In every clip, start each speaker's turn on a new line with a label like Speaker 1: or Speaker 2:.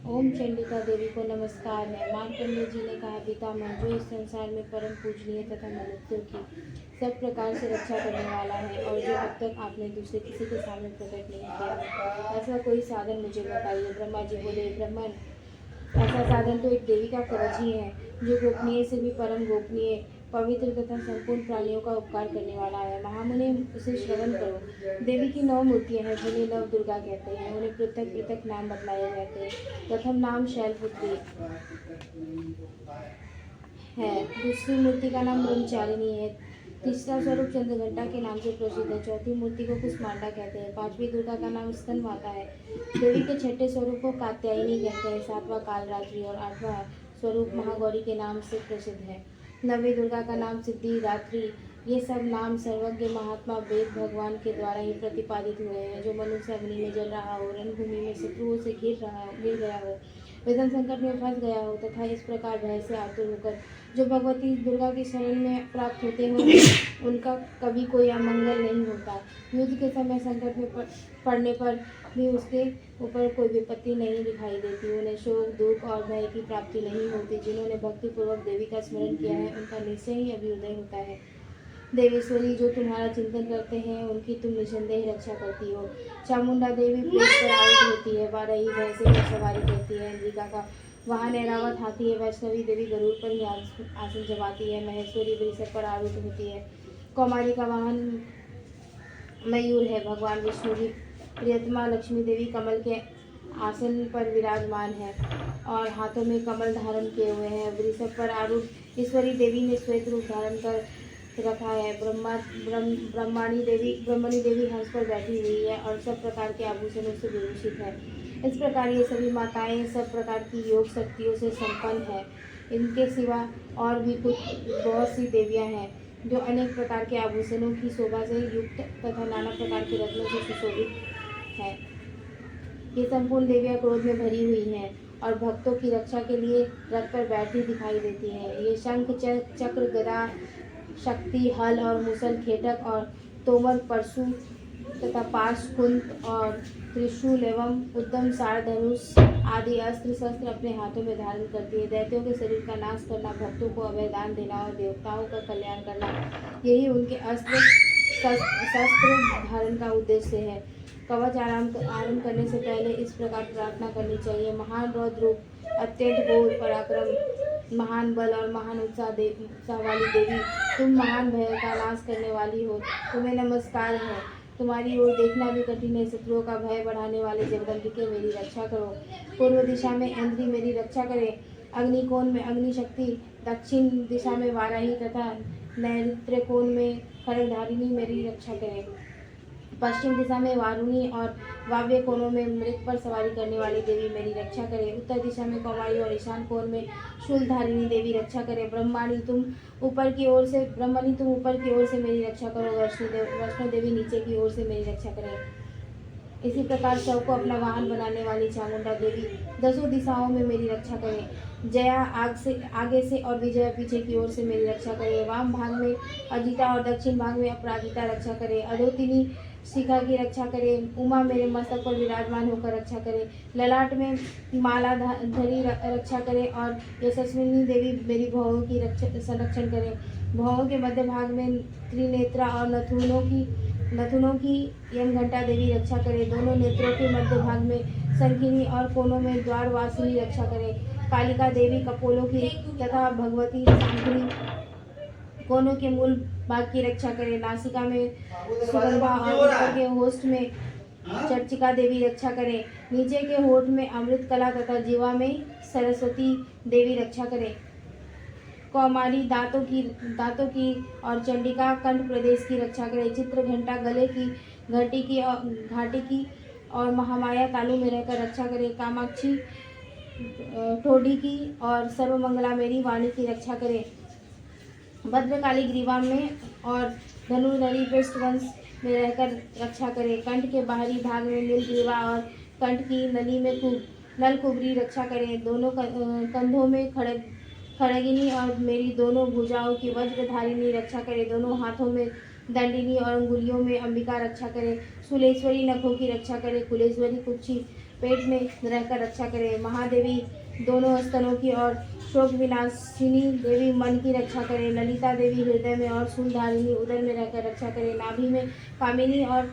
Speaker 1: ओम चंडिका देवी को नमस्कार है। मार्कंडेय जी ने कहा, पितामह, जो इस संसार में परम पूजनीय तथा मनुष्यों की सब प्रकार से रक्षा करने वाला है और जो अब तक आपने दूसरे किसी के सामने प्रकट नहीं किया है, ऐसा कोई साधन मुझे बताइए। ब्रह्मा जी बोले, ब्रह्मन, ऐसा साधन तो एक देवी का कवच ही है, जो गोपनीय से भी परम गोपनीय, पवित्र तथा संपूर्ण प्राणियों का उपकार करने वाला है। महामुनि, उसे श्रवण करो। देवी की 9 मूर्तियां हैं, जिन्हें नव दुर्गा कहते हैं। उन्हें पृथक पृथक नाम बतलाए जाते हैं। प्रथम नाम शैलपुत्री है, दूसरी मूर्ति का नाम ब्रह्मचारिणी है, तीसरा स्वरूप चंद्रघंटा के नाम से प्रसिद्ध है, चौथी मूर्ति को कुष्मांडा कहते हैं, पांचवी दुर्गा का नाम स्तन माता है, देवी के छठे स्वरूप को कात्यायनी कहते हैं, सातवां कालरात्रि और आठवां स्वरूप महागौरी के नाम से प्रसिद्ध है। नवी दुर्गा का नाम सिद्धि दात्री। ये सब नाम सर्वज्ञ महात्मा वेद भगवान के द्वारा ही प्रतिपादित हुए हैं। जो मनुष्य अग्नि में जल रहा हो, रणभूमि में शत्रुओं से घिर गया हो, विधन संकट में फंस गया हो तथा इस प्रकार भय से आतुर होकर जो भगवती दुर्गा की शरण में प्राप्त होते हो, उनका कभी कोई अमंगल नहीं होता। युद्ध के समय संकट में पड़ने पर भी उसके ऊपर कोई विपत्ति नहीं दिखाई देती। उन्हें शोक, दुख और भय की प्राप्ति नहीं होती। जिन्होंने भक्तिपूर्वक देवी का स्मरण किया है, उनका निश्चय ही अभ्युदय होता है। देवेश्वरी, जो तुम्हारा चिंतन करते हैं, उनकी तुम निसंदेह रक्षा करती हो। चामुंडा देवी पेट पर आरूढ़ होती है, वाराही भैंसे पर सवारी करती है, अंबिका का वाहन ऐरावत हाथी है, वैष्णवी देवी गरुड़ पर ही आसन जमाती है, महेश्वरी वृषभ पर आरूढ़ होती है, कौमारी का वाहन मयूर है, भगवान विष्णु की प्रियतमा लक्ष्मी देवी कमल के आसन पर विराजमान है और हाथों में कमल धारण किए हुए हैं। वृषभ पर आरूढ़ ईश्वरी देवी ने श्वेत रूप धारण कर रखा है। ब्रह्मणी देवी हंस पर बैठी हुई है और सब प्रकार के आभूषणों से विभूषित है। इस प्रकार ये सभी माताएं सब प्रकार की योग शक्तियों से संपन्न है। इनके सिवा और भी कुछ बहुत सी देवियां हैं, जो अनेक प्रकार के आभूषणों की शोभा से युक्त तथा नाना प्रकार के रत्नों से सुशोभित है। ये संपूर्ण देवियां क्रोध में भरी हुई हैं और भक्तों की रक्षा के लिए रथ पर बैठी दिखाई देती हैं। ये शंख, चक्र, गदा, शक्ति, हल और मुसल, खेटक और तोमर, परशु तथा पाश, कुंत और त्रिशूल एवं उद्दम सार, धनुष आदि अस्त्र शस्त्र अपने हाथों में धारण करती है। दैत्यों के शरीर का नाश करना, भक्तों को अभय दान देना और देवताओं का कल्याण करना, यही उनके अस्त्र शस्त्र धारण का उद्देश्य है। कवच आरंभ करने से पहले इस प्रकार प्रार्थना करनी चाहिए। महान रौद्र रूप, अत्यंत घोर पराक्रम, महान बल और महान उत्साह वाली देवी, तुम महान भय का नाश करने वाली हो, तुम्हें नमस्कार है। तुम्हारी ओर देखना भी कठिन है। शत्रुओं का भय बढ़ाने वाले जगदम्बिके, मेरी रक्षा करो। पूर्व दिशा में इंद्री मेरी रक्षा करे, अग्निकोण में अग्नि शक्ति, दक्षिण दिशा में वाराही तथा नैऋत्य कोण में खड्गधारिणी मेरी रक्षा करे, पश्चिम दिशा में वारुणी और वाव्य कोणों में मृग पर सवारी करने वाली देवी मेरी रक्षा करे, उत्तर दिशा में कौमारी और ईशान कोण में शूलधारिणी देवी रक्षा करे। ब्रह्मणी तुम ऊपर की ओर से मेरी रक्षा करो, वैष्णो देवी नीचे की ओर से मेरी रक्षा करे। इसी प्रकार शव को अपना वाहन बनाने वाली चामुंडा देवी 10 दिशाओं में मेरी रक्षा करे। जया आगे से और विजया पीछे की ओर से मेरी रक्षा करे। वाम भाग में अजिता और दक्षिण भाग में अपराजिता रक्षा करे। अधोतिनी शिखा की रक्षा करे। उमा मेरे मस्तक पर विराजमान होकर रक्षा करे। ललाट में माला धरी रक्षा करे और यशस्विनी देवी मेरी भौहों की संरक्षण करे। भौहों के मध्य भाग में त्रिनेत्रा और नथुनों की यमघंटा देवी रक्षा करे। दोनों नेत्रों के मध्य भाग में संकिनी और कोनों में द्वारवासिनी रक्षा करे। कालिका देवी कपोलों की तथा भगवती सांखनी कोनों के मूल भाग की रक्षा करे। नासिका में सुगंधा और ऊपर के होस्ट में चर्चिका देवी रक्षा करे। नीचे के होठ में अमृत कला तथा जीवा में सरस्वती देवी रक्षा करे। कौमारी दांतों की और चंडिका कंठ प्रदेश की रक्षा करे। चित्र घंटा गले की, घाटी की और महामाया तालु में रहकर रक्षा करे। कामाक्षी ठोडी की और सर्वमंगला मेरी वाणी की रक्षा करे। भद्रकाली ग्रीवा में और धनुर्धरी पृष्ठवंश में रहकर रक्षा करे। कंठ के बाहरी भाग में नीलग्रीवा और कंठ की नली में नलकुबरी रक्षा करे। दोनों कंधों में खड़गिनी और मेरी दोनों भुजाओं की वज्रधारिणी रक्षा करे। दोनों हाथों में दंडिनी और अंगुलियों में अंबिका रक्षा करे। शूलेश्वरी नखों की रक्षा करे। कुलेश्वरी कुक्षी पेट में रहकर रक्षा करे। महादेवी दोनों स्तनों की और शोक विनाशिनी देवी मन की रक्षा करे। ललिता देवी हृदय में और शूलधारिणी उदर में रहकर रक्षा करे। नाभि में कामिनी और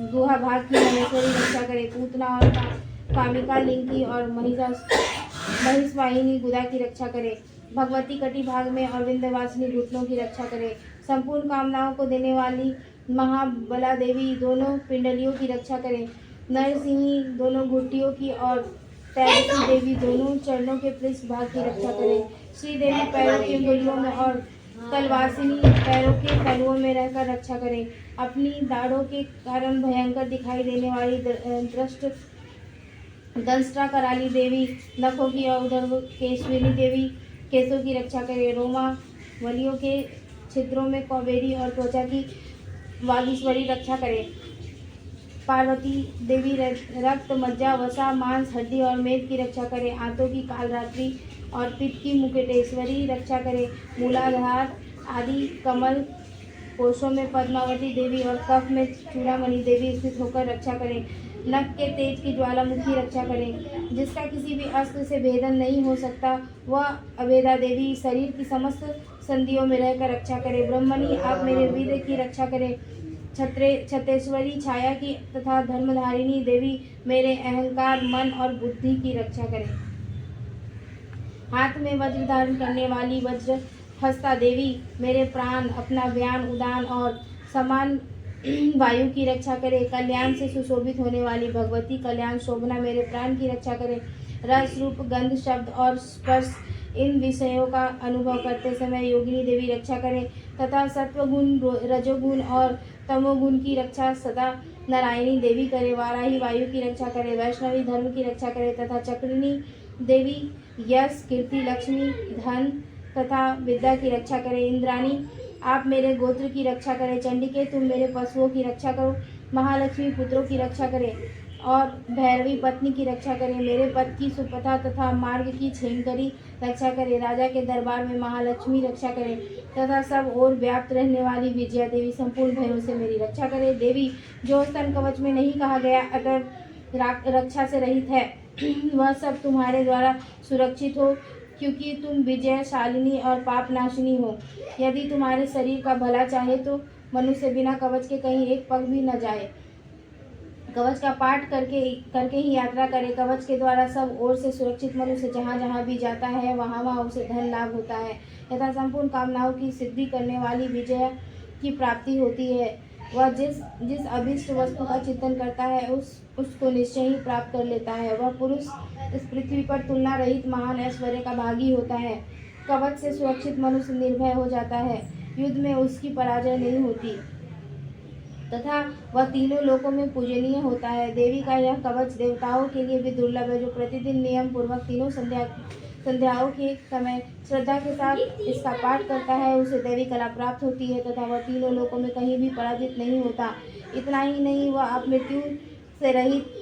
Speaker 1: गुहा भाग की महेश्वरी रक्षा करे। पूतना और कामिका लिंग की और महिषवाहिनी गुदा की रक्षा करे। भगवती कटी भाग में और विंध्यवासिनी घुटनों की रक्षा करे। संपूर्ण कामनाओं को देने वाली महाबला देवी दोनों पिंडलियों की रक्षा करे। नरसिंही दोनों घुटियों की और तैलसी देवी दोनों चरणों के पृष्ठ भाग की रक्षा करे। श्री देवी पैरों की अंगुलियों में और तलवासिनी पैरों के तलुओं में रहकर रक्षा करे। अपनी दाढ़ों के कारण भयंकर दिखाई देने वाली दंष्ट्रा कराली देवी नखों की और केशविनी देवी केशों की रक्षा करे। रोमा वलियों के छिद्रों में कौबेरी और त्वचा की वागीश्वरी रक्षा करे। पार्वती देवी रक्त मज्जा वसा मांस हड्डी और मेद की रक्षा करे। आंतों की कालरात्रि और पित्त की मुकुटेश्वरी रक्षा करे। मूलाधार आदि कमल कोशों में पद्मावती देवी और कफ में चूड़ामणि देवी स्थित होकर रक्षा करे। नख के तेज की ज्वालामुखी रक्षा करे। जिसका किसी भी अस्त्र से भेदन नहीं हो सकता वह अभेदा देवी शरीर की समस्त संधियों में रहकर रक्षा करे। ब्रह्मणी आप मेरे वीर की रक्षा करे। छत्रेश्वरी छाया की तथा धर्मधारिणी देवी मेरे अहंकार मन और बुद्धि की रक्षा करे। हाथ में वज्र धारण करने वाली वज्र हस्ता देवी मेरे प्राण अपना व्यान उदान और समान वायु की रक्षा करे। कल्याण से सुशोभित होने वाली भगवती कल्याण शोभना मेरे प्राण की रक्षा करे। रस रूप गंध शब्द और स्पर्श इन विषयों का अनुभव करते समय योगिनी देवी रक्षा करे तथा सत्वगुण रजोगुण और तमोगुण की रक्षा सदा नारायणी देवी करे। वाराही वायु की रक्षा करे। वैष्णवी धर्म की रक्षा करे तथा चक्रिणी देवी यश कीर्ति लक्ष्मी धन तथा विद्या की रक्षा करे। इंद्राणी आप मेरे गोत्र की रक्षा करें। चंडिके तुम मेरे पशुओं की रक्षा करो। महालक्ष्मी पुत्रों की रक्षा करे और भैरवी पत्नी की रक्षा करे। मेरे पद की सुपथा तथा मार्ग की क्षेमकरी रक्षा करे। राजा के दरबार में महालक्ष्मी रक्षा करे तथा सब ओर व्याप्त रहने वाली विजया देवी संपूर्ण भयों से मेरी रक्षा करे। देवी जो स्तन कवच में नहीं कहा गया अतः रक्षा से रहित है वह सब तुम्हारे द्वारा सुरक्षित हो क्योंकि तुम विजयशालिनी और पापनाशिनी हो। यदि तुम्हारे शरीर का भला चाहे तो मनुष्य बिना कवच के कहीं एक पग भी न जाए। कवच का पाठ करके ही यात्रा करे। कवच के द्वारा सब ओर से सुरक्षित मनुष्य जहाँ जहाँ भी जाता है वहाँ उसे धन लाभ होता है तथा संपूर्ण कामनाओं की सिद्धि करने वाली विजय की प्राप्ति होती है। वह जिस अभीष्ट वस्तु का चिंतन करता है उसको निश्चय ही प्राप्त कर लेता है। वह पुरुष इस पृथ्वी पर तुलना रहित महान ऐश्वर्य का भागी होता है। कवच से सुरक्षित मनुष्य निर्भय हो जाता है। युद्ध में उसकी पराजय नहीं होती तथा वह तीनों लोकों में पूजनीय होता है। देवी का यह कवच देवताओं के लिए भी दुर्लभ है। जो प्रतिदिन नियम पूर्वक तीनों संध्याओं के समय श्रद्धा के साथ इसका पाठ करता है उसे देवी कला प्राप्त होती है तथा वह तीनों लोकों में कहीं भी पराजित नहीं होता। इतना ही नहीं वह आप मृत्यु से रहित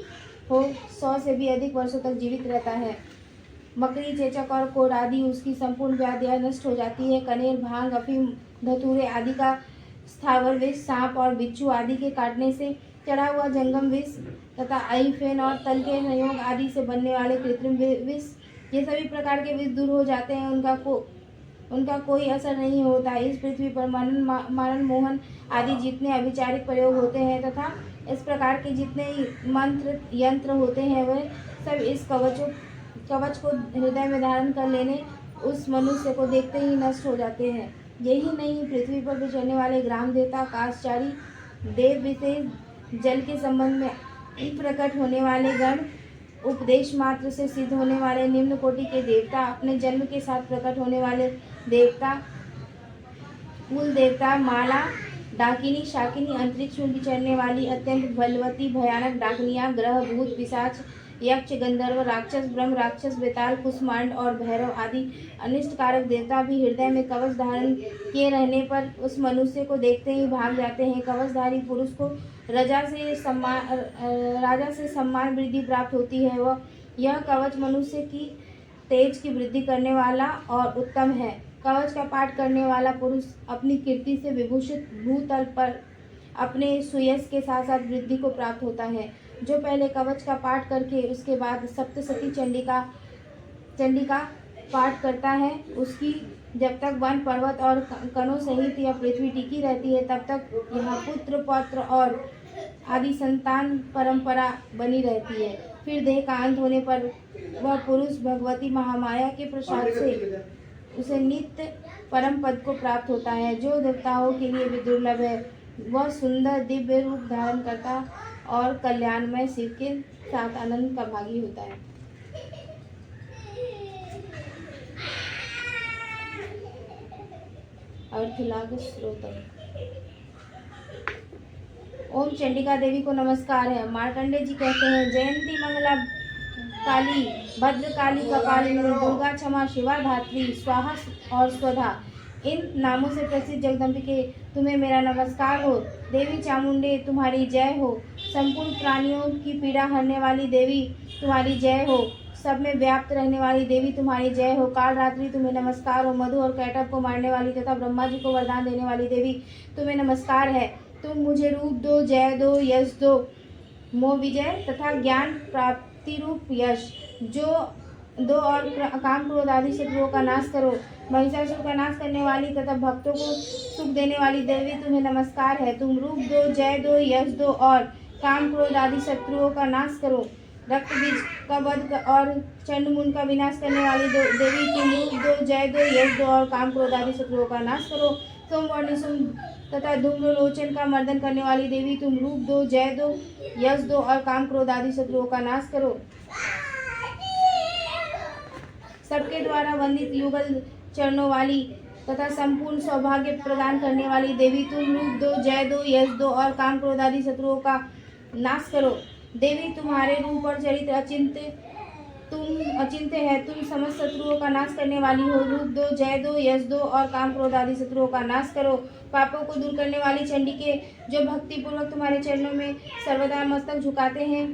Speaker 1: हो 100 से भी अधिक वर्षों तक जीवित रहता है। मकड़ी चेचक और कोढ़ आदि उसकी संपूर्ण व्याधियाँ नष्ट हो जाती है। कनेर भांग अफीम धतूरे आदि का स्थावर विष सांप और बिच्छू आदि के काटने से चढ़ा हुआ जंगम विष तथा आई फेन और तल के संयोग आदि से बनने वाले कृत्रिम विष ये सभी प्रकार के विष दूर हो जाते हैं। उनका कोई असर नहीं होता। इस पृथ्वी पर मारण मोहन आदि जितने अभिचारिक प्रयोग होते हैं तथा इस प्रकार के जितने मंत्र यंत्र होते हैं वह सब इस कवच को हृदय में धारण कर लेने उस मनुष्य को देखते ही नष्ट हो जाते हैं। यही नहीं पृथ्वी पर विचरने वाले ग्राम देवता काशचारी देव विशेष जल के संबंध में प्रकट होने वाले गण उपदेश मात्र से सिद्ध होने वाले निम्न कोटि के देवता अपने जन्म के साथ प्रकट होने वाले देवता कुल देवता माला डाकिनी शाकिनी अंतरिक्ष में विचरने वाली अत्यंत बलवती भयानक डाकनियाँ ग्रह भूत पिशाच यक्ष गंधर्व राक्षस ब्रह्म राक्षस बेताल कुष्मांड और भैरव आदि अनिष्ट कारक देवता भी हृदय में कवच धारण किए रहने पर उस मनुष्य को देखते ही भाग जाते हैं। कवचधारी पुरुष को राजा से सम्मान वृद्धि प्राप्त होती है। वह यह कवच मनुष्य की तेज की वृद्धि करने वाला और उत्तम है। कवच का पाठ करने वाला पुरुष अपनी कीर्ति से विभूषित भूतल पर अपने सुयश के साथ साथ वृद्धि को प्राप्त होता है। जो पहले कवच का पाठ करके उसके बाद सप्तशती चंडी का पाठ करता है, उसकी जब तक वन पर्वत और कणों सहित यह पृथ्वी टिकी रहती है, तब तक यहाँ पुत्र पौत्र और आदि संतान परंपरा बनी रहती है। फिर देह का अंत होने पर वह पुरुष भगवती महामाया के प्रसाद से उसे नित्य परम पद को प्राप्त होता है, जो देवताओं के लिए भी दुर्लभ है। वह सुंदर दिव्य रूप धारण करता और कल्याणमय शिव के साथ आनंद का भागी होता है। अर्थलाग श्रोतम। ओम चंडिका देवी को नमस्कार है। मार्कंडे जी कहते हैं, जयंती मंगला काली, भद्र काली, कपालिनी, दुर्गा, क्षमा, शिवा, धात्री, स्वाहा और स्वधा, इन नामों से प्रसिद्ध जगदम्बिके तुम्हें मेरा नमस्कार हो। देवी चामुंडे तुम्हारी जय हो। संपूर्ण प्राणियों की पीड़ा हरने वाली देवी तुम्हारी जय हो। सब में व्याप्त रहने वाली देवी तुम्हारी जय हो। काल रात्रि तुम्हें नमस्कार हो। मधु और कैटभ को मारने वाली तथा ब्रह्मा जी को वरदान देने वाली देवी तुम्हें नमस्कार है। तुम मुझे रूप दो, जय दो, यश दो, मोह विजय तथा ज्ञान प्राप्ति रूप यश जो दो और काम क्रोध आदि शत्रुओं का नाश करो। महिषासुर का नाश करने वाली तथा भक्तों को सुख देने वाली देवी तुम्हें नमस्कार है। तुम रूप दो, जय दो, यश दो और काम क्रोध आदि शत्रुओं का नाश करो। रक्त बीज का वध और चंडमुंड का विनाश करने वाली देवी तुम रूप दो, जय दो, यश दो और काम क्रोध आदि शत्रुओं का नाश करो। सोम और निशुम तथा धूम्रलोचन का मर्दन करने वाली देवी तुम रूप दो, जय दो, यश दो और काम क्रोध आदि शत्रुओं का नाश करो। सबके द्वारा वंदित युगल चरणों वाली तथा संपूर्ण सौभाग्य प्रदान करने वाली देवी तुम रूप दो, जय दो, यश दो और काम क्रोध आदि शत्रुओं का नाश करो। देवी तुम्हारे रूप और चरित्र अचिंत्य है। तुम समस्त शत्रुओं का नाश करने वाली हो। रूप दो, जय दो, यश दो और काम क्रोध आदि शत्रुओं का नाश करो। पापों को दूर करने वाली चंडिके जो भक्ति पूर्वक तुम्हारे चरणों में सर्वदा मस्तक झुकाते हैं,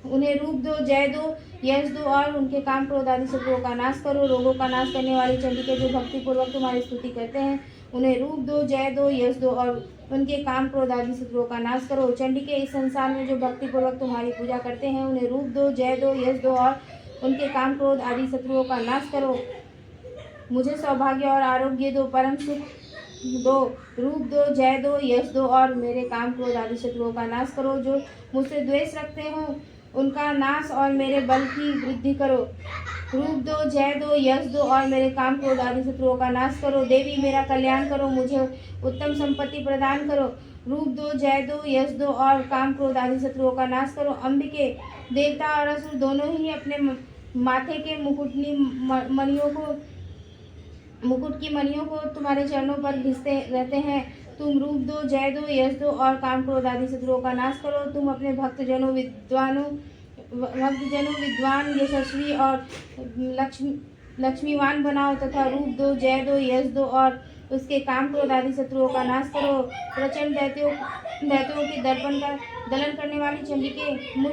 Speaker 1: उन्हें रूप दो, जय दो, यश दो और उनके काम क्रोध आदि शत्रुओं का नाश करो। रोगों का नाश करने वाली चंडिके जो भक्ति पूर्वक तुम्हारी स्तुति करते हैं, उन्हें रूप दो, जय दो, यश दो और उनके काम क्रोध आदि शत्रुओं का नाश करो। चंडिके इस संसार में जो भक्ति पूर्वक तुम्हारी पूजा करते हैं, उन्हें रूप दो, जय दो, यश दो और उनके काम क्रोध आदि शत्रुओं का नाश करो। मुझे सौभाग्य और आरोग्य दो, परम सुख दो। रूप दो, जय दो, यश दो और मेरे काम क्रोध आदि शत्रुओं का नाश करो। जो मुझसे द्वेष रखते हो उनका नाश और मेरे बल की वृद्धि करो। रूप दो, जय दो, यश दो और मेरे काम क्रोध आदि शत्रुओं का नाश करो। देवी मेरा कल्याण करो, मुझे उत्तम संपत्ति प्रदान करो। रूप दो, जय दो, यश दो और काम क्रोध आदि शत्रुओं का नाश करो। अंबिके, देवता और असुर दोनों ही अपने माथे के मुकुट की मणियों को तुम्हारे चरणों पर घिसते रहते हैं। तुम रूप दो, जय दो, यश दो और काम क्रोध आदि शत्रुओं का नाश करो। तुम अपने भक्तजनों विद्वान, यशस्वी और लक्ष्मीवान बनाओ तथा रूप दो, जय दो, यश दो और उसके काम क्रोध आदि शत्रुओं का नाश करो। प्रचंड दैत्यों के दर्पण का दलन करने वाली चंडिके मुझ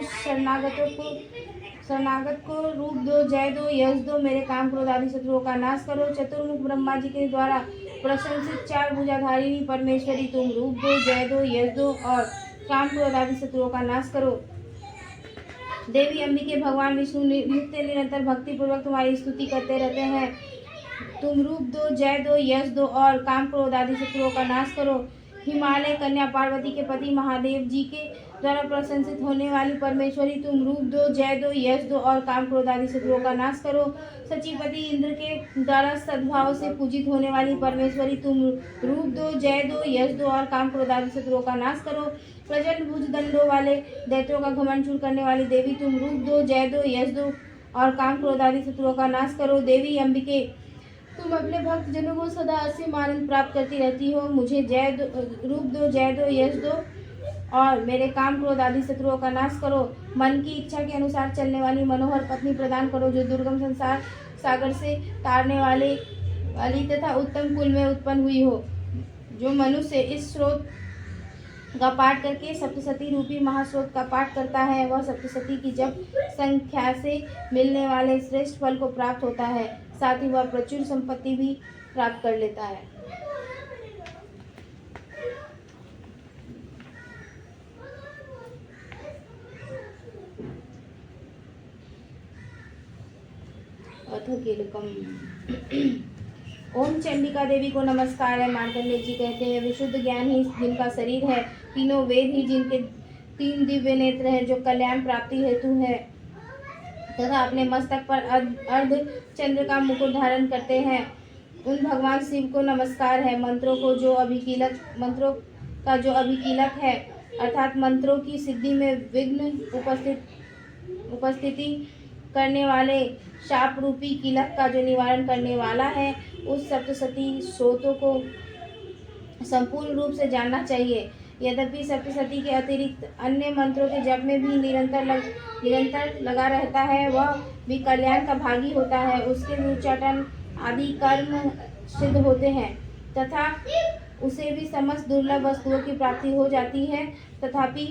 Speaker 1: शरणागत को रूप दो, जय दो, यश दो, मेरे काम क्रोध आदि शत्रुओं का नाश करो। चतुर्मुख ब्रह्मा जी के द्वारा प्रशंसित चार भुजाधारिणी परमेश्वरी तुम रूप दो, जय दो, यश दो और काम क्रोध आदि शत्रुओं का नाश करो। देवी अंबिके भगवान विष्णु नित्य निरंतर भक्ति पूर्वक तुम्हारी स्तुति करते रहते हैं। तुम रूप दो, जय दो, यश दो और काम क्रोध आदि शत्रुओं का नाश करो। हिमालय कन्या पार्वती के पति महादेव जी के द्वारा प्रशंसित होने वाली परमेश्वरी तुम रूप दो, जय दो, यश दो और काम क्रोध आदि शत्रुओं का नाश करो। सचिवपति इंद्र के द्वारा सद्भाव से पूजित होने वाली परमेश्वरी तुम रूप दो, जय दो, यश दो और काम क्रोध आदि शत्रुओं का नाश करो। प्रचंड भुजदंडों वाले दैत्यों का घमंड चूर करने वाली देवी तुम रूप दो, जय दो, यश दो और काम क्रोध आदि शत्रुओं का नाश करो। देवी अंबिके, तुम अपने भक्त जनों को सदा असीम आनंद प्राप्त करती रहती हो। मुझे रूप दो, जय दो, यश दो और मेरे काम क्रोध आदि शत्रुओं का नाश करो। मन की इच्छा के अनुसार चलने वाली मनोहर पत्नी प्रदान करो, जो दुर्गम संसार सागर से तारने वाली तथा उत्तम कुल में उत्पन्न हुई हो। जो मनुष्य इस स्रोत का पाठ करके सप्तशती रूपी महास्रोत का पाठ करता है, वह सप्तशती की जप संख्या से मिलने वाले श्रेष्ठ फल को प्राप्त होता है। साथ ही वह प्रचुर संपत्ति भी प्राप्त कर लेता है। कीलकम। ओम चंडिका देवी को नमस्कार है। मार्कंडेय जी कहते हैं, विशुद्ध ज्ञान ही जिनका शरीर है, तीनों वेद ही जिनके 3 दिव्य नेत्र हैं, जो कल्याण प्राप्ति हेतु है तथा अपने मस्तक पर अर्ध चंद्र का मुकुट धारण करते हैं, उन भगवान शिव को नमस्कार है। मंत्रों का जो अभिकीलक है, अर्थात मंत्रों की सिद्धि में विघ्न उपस्थिति करने वाले शाप रूपी कीलक का जो निवारण करने वाला है, उस सप्तशती स्रोतों को संपूर्ण रूप से जानना चाहिए। यद्यपि सप्तशती के अतिरिक्त अन्य मंत्रों के जप में भी निरंतर लगा रहता है, वह भी कल्याण का भागी होता है। उसके उच्चाटन आदि कर्म सिद्ध होते हैं तथा उसे भी समस्त दुर्लभ वस्तुओं की प्राप्ति हो जाती है। तथापि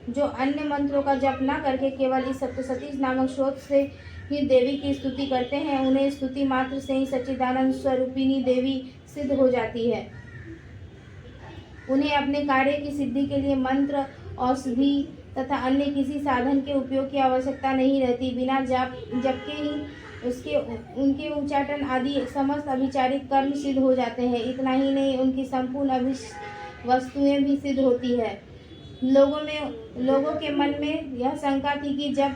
Speaker 1: जो अन्य मंत्रों का जप न करके केवल इस सप्तशती नामक स्रोत से ही देवी की स्तुति करते हैं, उन्हें स्तुति मात्र से ही सच्चिदानंद स्वरूपिणी देवी सिद्ध हो जाती है। उन्हें अपने कार्य की सिद्धि के लिए मंत्र, औषधि तथा अन्य किसी साधन के उपयोग की आवश्यकता नहीं रहती। बिना जप के ही उनके उच्चाटन आदि समस्त अभिचारिक कर्म सिद्ध हो जाते हैं। इतना ही नहीं, उनकी संपूर्ण वस्तुएं भी सिद्ध होती है। लोगों के मन में यह शंका थी कि जब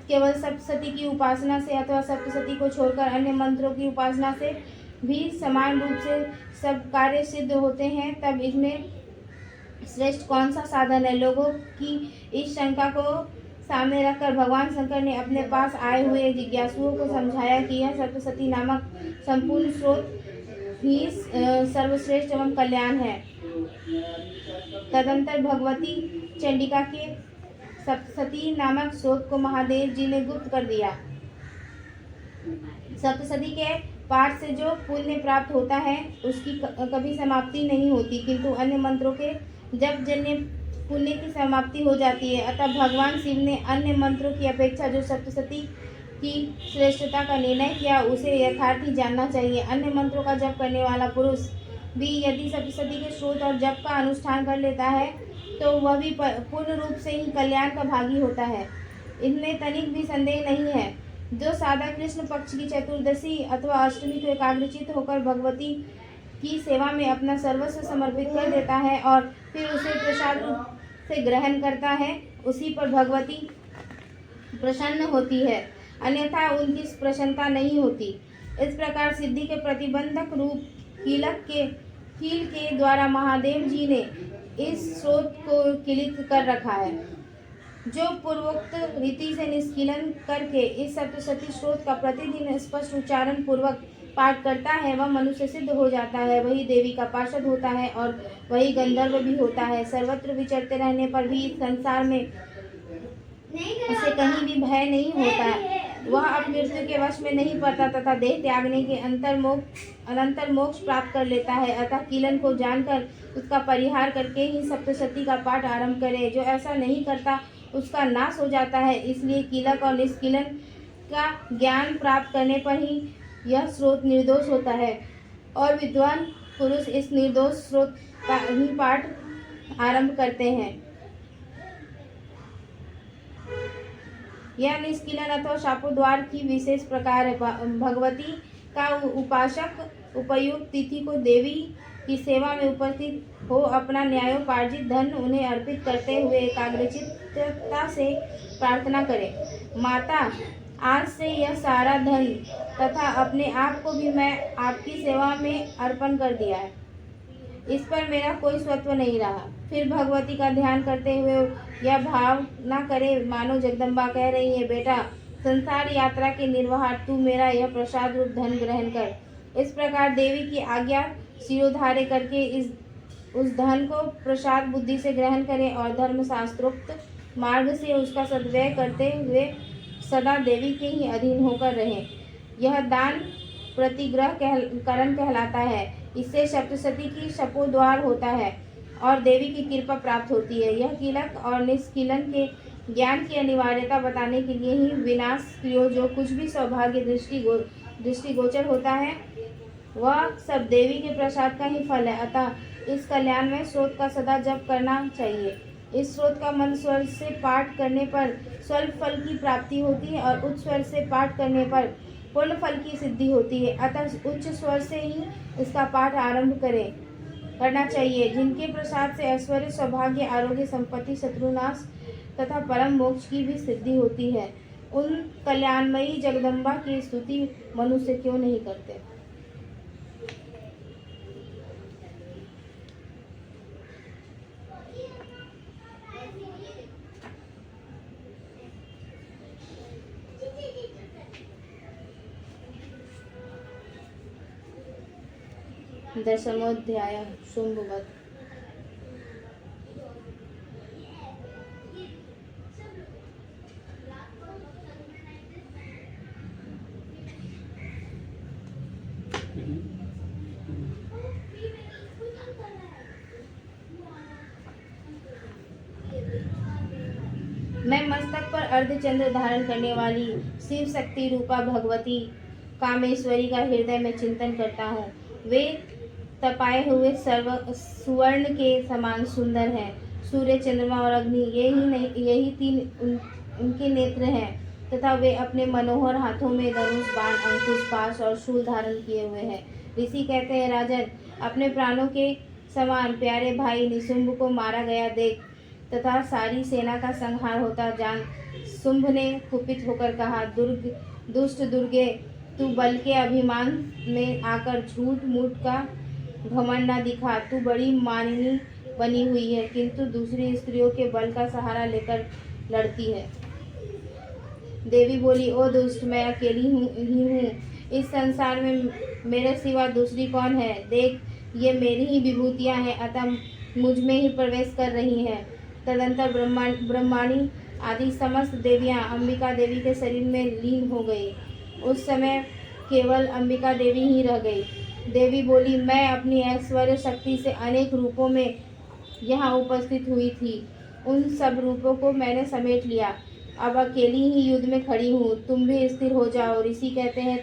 Speaker 1: केवल सप्तशती की उपासना से अथवा सप्तशती को छोड़कर अन्य मंत्रों की उपासना से भी समान रूप से सब कार्य सिद्ध होते हैं, तब इसमें श्रेष्ठ कौन सा साधन है। लोगों की इस शंका को सामने रखकर भगवान शंकर ने अपने पास आए हुए जिज्ञासुओं को समझाया कि यह सप्तशती नामक संपूर्ण स्रोत ही सर्वश्रेष्ठ एवं कल्याण है। तदंतर भगवती चंडिका के सप्तशती नामक स्रोत को महादेव जी ने गुप्त कर दिया। सप्तशती के पाठ से जो पुण्य प्राप्त होता है, उसकी कभी समाप्ति नहीं होती, किंतु अन्य मंत्रों के जब जन्य पुण्य की समाप्ति हो जाती है। अतः भगवान शिव ने अन्य मंत्रों की अपेक्षा जो सप्तशती की श्रेष्ठता का निर्णय किया, उसे यथार्थ ही जानना चाहिए। अन्य मंत्रों का जप करने वाला पुरुष भी यदि सप्तशती के स्रोत और जप का अनुष्ठान कर लेता है, तो वह भी पूर्ण रूप से ही कल्याण का भागी होता है। इनमें तनिक भी संदेह नहीं है। जो साधक कृष्ण पक्ष की चतुर्दशी अथवा अष्टमी को एकाग्रचित होकर भगवती की सेवा में अपना सर्वस्व समर्पित कर देता है और फिर उसे प्रसाद रूप से ग्रहण करता है, उसी पर भगवती प्रसन्न होती है, अन्यथा उनकी प्रसन्नता नहीं होती। इस प्रकार सिद्धि के प्रतिबंधक रूप कील के द्वारा महादेव जी ने इस स्रोत को किलित कर रखा है। जो पूर्वोक्त रीति से निष्कीलन करके इस सप्तशती स्रोत का प्रतिदिन स्पष्ट उच्चारण पूर्वक पाठ करता है, वह मनुष्य सिद्ध हो जाता है, वही देवी का पार्षद होता है और वही गंधर्व भी होता है। सर्वत्र विचरते रहने पर भी इस संसार में उसे कहीं भी भय नहीं होता है। वह अब मृत्यु के वश में नहीं पड़ता तथा देह त्यागने के अनंतर मोक्ष प्राप्त कर लेता है। अतः कीलन को जानकर उसका परिहार करके ही सप्तशती का पाठ आरंभ करे। जो ऐसा नहीं करता, उसका नाश हो जाता है। इसलिए कीलक और निष्कीलन का ज्ञान प्राप्त करने पर ही यह स्रोत निर्दोष होता है और विद्वान पुरुष इस निर्दोष स्रोत का ही पाठ आरंभ करते हैं। यह निष्कीलन अथवा शापोद्वार की विशेष प्रकार है। भगवती का उपासक उपयुक्त तिथि को देवी की सेवा में उपस्थित हो अपना न्यायोपार्जित धन उन्हें अर्पित करते हुए एकाग्रचित्तता से प्रार्थना करे, माता आज से यह सारा धन तथा अपने आप को भी मैं आपकी सेवा में अर्पण कर दिया है। इस पर मेरा कोई स्वत्व नहीं रहा। फिर भगवती का ध्यान करते हुए यह भाव न करे मानो जगदम्बा कह रही है, बेटा संसार यात्रा के निर्वाह तू मेरा यह प्रसाद रूप धन ग्रहण कर। इस प्रकार देवी की आज्ञा शिरोधार्य करके उस धन को प्रसाद बुद्धि से ग्रहण करें और धर्म शास्त्रोक्त मार्ग से उसका सद्व्यय करते हुए सदा देवी के ही अधीन होकर रहें। यह दान प्रतिग्रह करण कहलाता है। इससे सप्तशती की शपोद्वार होता है और देवी की कृपा प्राप्त होती है। यह कीलक और निष्कीलन के ज्ञान की अनिवार्यता बताने के लिए ही विनाश क्रियो जो कुछ भी सौभाग्य दृष्टिगोचर होता है, वह सब देवी के प्रसाद का ही फल है। अतः इस कल्याणमय स्रोत का सदा जप करना चाहिए। इस स्रोत का मंद स्वर से पाठ करने पर स्वल्प फल की प्राप्ति होती है और उच्च स्वर से पाठ करने पर पूर्ण फल की सिद्धि होती है। अतः उच्च स्वर से ही इसका पाठ आरंभ करना चाहिए। जिनके प्रसाद से ऐश्वर्य, सौभाग्य, आरोग्य, संपत्ति, शत्रुनाश तथा परम मोक्ष की भी सिद्धि होती है, उन कल्याणमयी जगदम्बा की स्तुति मनुष्य क्यों नहीं करते। दशमोध्याय शुंभवध। मैं मस्तक पर अर्धचंद्र धारण करने वाली शिव शक्ति रूपा भगवती कामेश्वरी का हृदय में चिंतन करता हूँ। वे तपाए हुए सुवर्ण के समान सुंदर हैं। सूर्य, चंद्रमा और अग्नि यही तीन उनके नेत्र हैं तथा वे अपने मनोहर हाथों में धनुष, बाण, अंकुश, पाश और शूल धारण किए हुए हैं। ऋषि कहते हैं, राजन, अपने प्राणों के समान प्यारे भाई निशुंभ को मारा गया देख तथा सारी सेना का संहार होता जान शुंभ ने कुपित होकर कहा, दुष्ट दुर्गे, तू बल के अभिमान में आकर झूठ मूठ का घमंड न दिखा। तू बड़ी मानिनी बनी हुई है, किंतु दूसरी स्त्रियों के बल का सहारा लेकर लड़ती है। देवी बोली, ओ दुष्ट, मैं अकेली ही हूँ। इस संसार में मेरे सिवा दूसरी कौन है। देख, ये मेरी ही विभूतियाँ हैं, अतः मुझ में ही प्रवेश कर रही हैं। तदंतर ब्रह्माणी आदि समस्त देवियाँ अंबिका देवी के शरीर में लीन हो गई। उस समय केवल अंबिका देवी ही रह गई। देवी बोली, मैं अपनी ऐश्वर्य शक्ति से अनेक रूपों में यहाँ उपस्थित हुई थी। उन सब रूपों को मैंने समेट लिया। अब अकेली ही युद्ध में खड़ी हूँ। तुम भी स्थिर हो जाओ। ऋषि कहते हैं,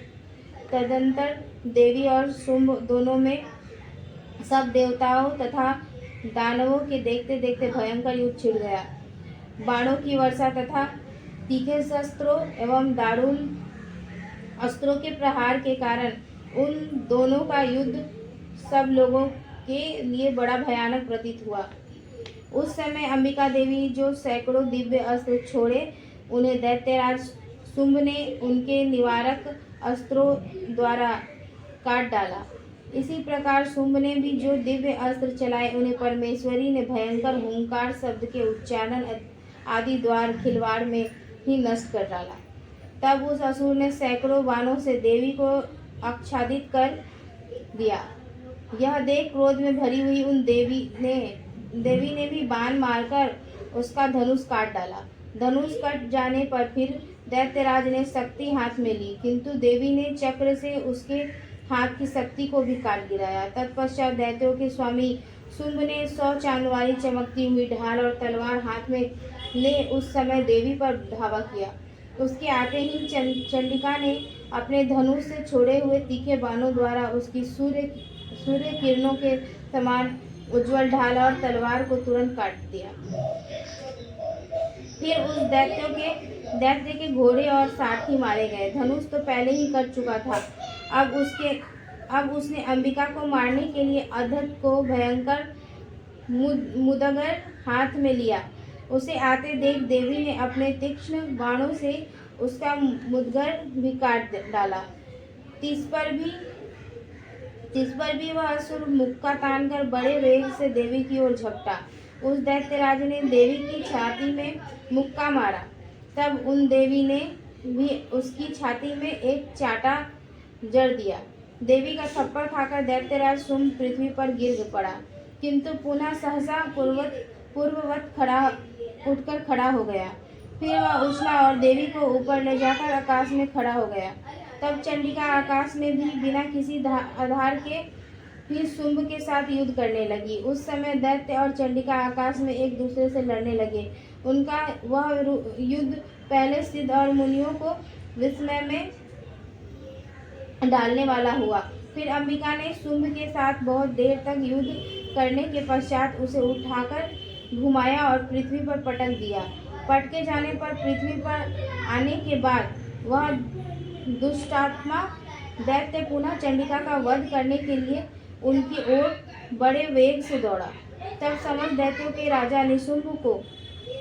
Speaker 1: तदंतर देवी और शुंभ दोनों में सब देवताओं तथा दानवों के देखते देखते भयंकर युद्ध छिड़ गया। बाणों की वर्षा तथा तीखे शस्त्रों एवं दारुण अस्त्रों के प्रहार के कारण उन दोनों का युद्ध सब लोगों के लिए बड़ा भयानक प्रतीत हुआ। उस समय अंबिका देवी जो सैकड़ों दिव्य अस्त्र छोड़े, उन्हें दैत्यराज शुंभ ने उनके निवारक अस्त्रों द्वारा काट डाला। इसी प्रकार शुंभ ने भी जो दिव्य अस्त्र चलाए, उन्हें परमेश्वरी ने भयंकर हुंकार शब्द के उच्चारण आदि द्वार खिलवाड़ में ही नष्ट कर डाला। तब उस असुर ने सैकड़ों बाणों से देवी को आच्छादित कर दिया। यह देख क्रोध में भरी हुई उन देवी ने भी बाण मारकर उसका धनुष काट डाला। धनुष कट जाने पर फिर दैत्यराज ने शक्ति हाथ में ली, किंतु देवी ने चक्र से उसके हाथ की शक्ति को भी काट गिराया। तत्पश्चात दैत्यों के स्वामी शुंभ ने 100 चांद वाली चमकती हुई ढाल और तलवार हाथ में ले उस समय देवी पर धावा किया। उसके आते ही चंडिका ने अपने धनुष से छोड़े हुए तीखे बाणों द्वारा उसकी सूर्य किरणों के समान उज्जवल ढाल और तलवार को तुरंत काट दिया। फिर उस दैत्य के घोड़े और सारथी मारे गए। धनुष तो पहले ही कट चुका था। अब उसने अंबिका को मारने के लिए अधत को भयंकर मुदगर हाथ में लिया। उसे आते देख देवी ने अपने तीक्ष्ण बाणों से उसका मुदगर भी काट डाला। तिस पर भी वह असुर मुक्का तानकर बड़े वेग से देवी की ओर झपटा। उस दैत्यराज ने देवी की छाती में मुक्का मारा। तब उन देवी ने भी उसकी छाती में एक चाटा जड़ दिया। देवी का थप्पड़ खाकर दैत्यराज शुंभ पृथ्वी पर गिर पड़ा, किंतु पुनः सहसा पूर्ववत उठकर खड़ा हो गया। फिर वह उछला और देवी को ऊपर ले जाकर आकाश में खड़ा हो गया। तब चंडिका आकाश में भी बिना किसी आधार के फिर शुंभ के साथ युद्ध करने लगी। उस समय दैत्य और चंडिका आकाश में एक दूसरे से लड़ने लगे। उनका वह युद्ध पहले सिद्ध और मुनियों को विस्मय में डालने वाला हुआ। फिर अंबिका ने शुंभ के साथ बहुत देर तक युद्ध करने के पश्चात उसे उठाकर घुमाया और पृथ्वी पर पटक दिया। पटके जाने पर पृथ्वी पर आने के बाद वह दुष्टात्मा दैत्य पुनः चंडिका का वध करने के लिए उनकी ओर बड़े वेग से दौड़ा। तब समस्त दैत्यों के राजा निशुंभ को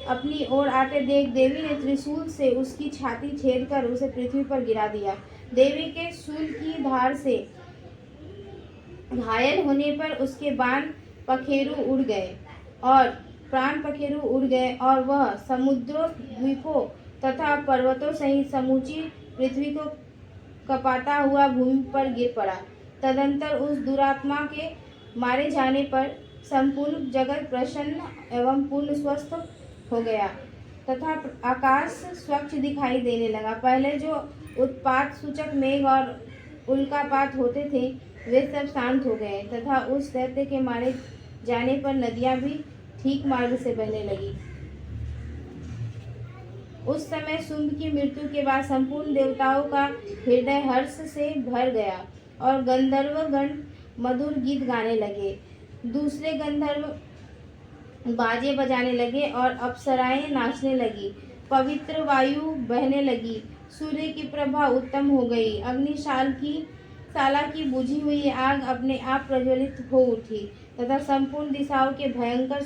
Speaker 1: अपनी ओर आते देख देवी ने त्रिशूल से उसकी छाती छेद कर उसे पृथ्वी पर गिरा दिया। देवी के शूल की धार से घायल होने पर उसके बाण पखेरु उड़ गए और प्राण पखेरु उड़ गए और वह समुद्रों, द्वीपों तथा पर्वतों सहित समूची पृथ्वी को कपाता हुआ भूमि पर गिर पड़ा। तदंतर उस दुरात्मा के मारे जाने पर संपूर्ण जगत प्रसन्न एवं पूर्ण स्वस्थ हो गया तथा आकाश स्वच्छ दिखाई देने लगा। पहले जो उत्पात सूचक मेघ और उल्कापात होते थे वे सब शांत हो गए तथा उस दैत्य के मारे जाने पर नदियां भी ठीक मार्ग से बहने लगी। उस समय शुंभ की मृत्यु के बाद संपूर्ण देवताओं का हृदय हर्ष से भर गया और गंधर्वगण मधुर गीत गाने लगे। दूसरे गंधर्व बाजे बजाने लगे और अप्सराएं नाचने लगी। पवित्र वायु बहने लगी। सूर्य की प्रभा उत्तम हो गई। शाला की बुझी हुई आग अपने आप प्रज्वलित हो उठी तथा संपूर्ण दिशाओं के भयंकर